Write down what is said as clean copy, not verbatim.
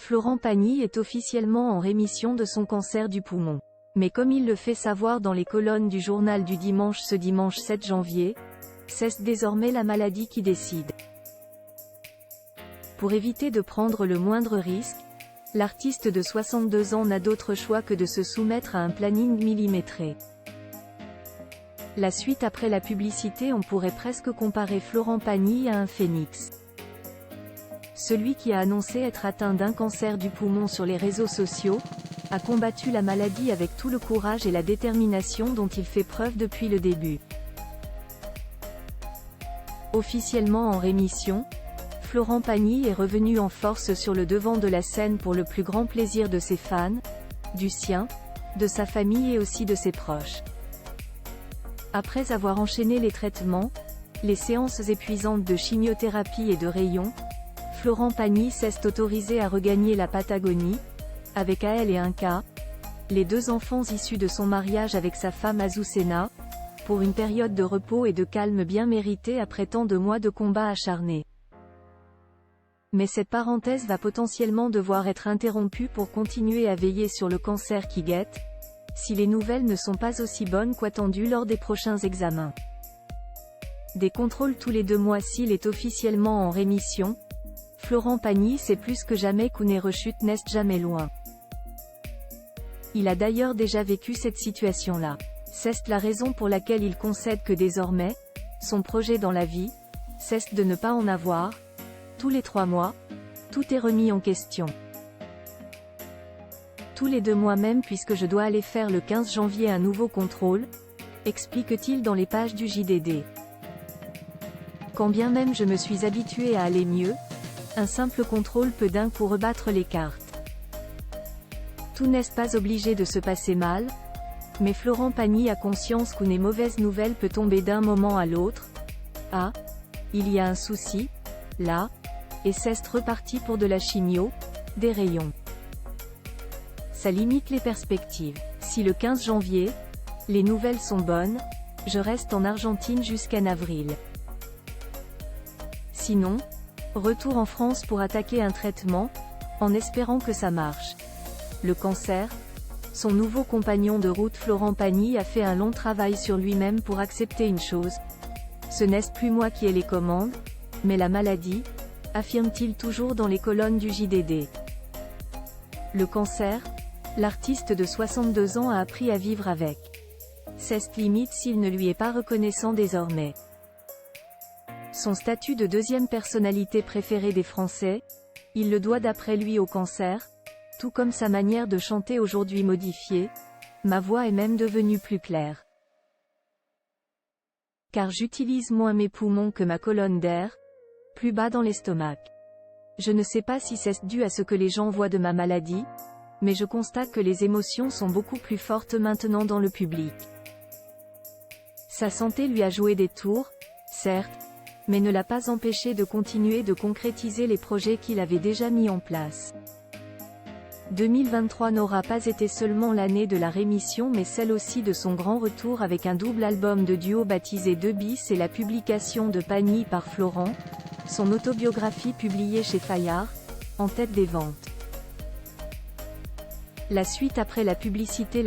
Florent Pagny est officiellement en rémission de son cancer du poumon. Mais comme il le fait savoir dans les colonnes du journal du dimanche ce dimanche 7 janvier, c'est désormais la maladie qui décide. Pour éviter de prendre le moindre risque, l'artiste de 62 ans n'a d'autre choix que de se soumettre à un planning millimétré. La suite après la publicité, on pourrait presque comparer Florent Pagny à un phénix. Celui qui a annoncé être atteint d'un cancer du poumon sur les réseaux sociaux, a combattu la maladie avec tout le courage et la détermination dont il fait preuve depuis le début. Officiellement en rémission, Florent Pagny est revenu en force sur le devant de la scène pour le plus grand plaisir de ses fans, du sien, de sa famille et aussi de ses proches. Après avoir enchaîné les traitements, les séances épuisantes de chimiothérapie et de rayons, Florent Pagny s'est autorisé à regagner la Patagonie, avec Ael et Inca, les deux enfants issus de son mariage avec sa femme Azucena, pour une période de repos et de calme bien méritée après tant de mois de combats acharnés. Mais cette parenthèse va potentiellement devoir être interrompue pour continuer à veiller sur le cancer qui guette, si les nouvelles ne sont pas aussi bonnes qu'attendues lors des prochains examens. Des contrôles tous les 2 mois s'il est officiellement en rémission, Florent Pagny sait plus que jamais qu'une rechute n'est jamais loin. Il a d'ailleurs déjà vécu cette situation-là. C'est la raison pour laquelle il concède que désormais, son projet dans la vie, c'est de ne pas en avoir. Tous les 3 mois, tout est remis en question. Tous les 2 mois même puisque je dois aller faire le 15 janvier un nouveau contrôle, explique-t-il dans les pages du JDD. Quand bien même je me suis habitué à aller mieux, un simple contrôle peut d'un coup rebattre les cartes. Tout n'est pas obligé de se passer mal, mais Florent Pagny a conscience qu'une mauvaise nouvelle peut tomber d'un moment à l'autre. Ah, il y a un souci, là, et c'est reparti pour de la chimio, des rayons. Ça limite les perspectives. Si le 15 janvier, les nouvelles sont bonnes, je reste en Argentine jusqu'en avril. Sinon, retour en France pour attaquer un traitement, en espérant que ça marche. Le cancer, son nouveau compagnon de route Florent Pagny a fait un long travail sur lui-même pour accepter une chose. Ce n'est plus moi qui ai les commandes, mais la maladie, affirme-t-il toujours dans les colonnes du JDD. Le cancer, l'artiste de 62 ans a appris à vivre avec. C'est limite s'il ne lui est pas reconnaissant désormais. Son statut de deuxième personnalité préférée des Français, il le doit d'après lui au cancer, tout comme sa manière de chanter aujourd'hui modifiée, ma voix est même devenue plus claire. Car j'utilise moins mes poumons que ma colonne d'air, plus bas dans l'estomac. Je ne sais pas si c'est dû à ce que les gens voient de ma maladie, mais je constate que les émotions sont beaucoup plus fortes maintenant dans le public. Sa santé lui a joué des tours, certes, mais ne l'a pas empêché de continuer de concrétiser les projets qu'il avait déjà mis en place. 2023 n'aura pas été seulement l'année de la rémission mais celle aussi de son grand retour avec un double album de duo baptisé 2 bis et la publication de Pagny par Florent, son autobiographie publiée chez Fayard, en tête des ventes. La suite après la publicité.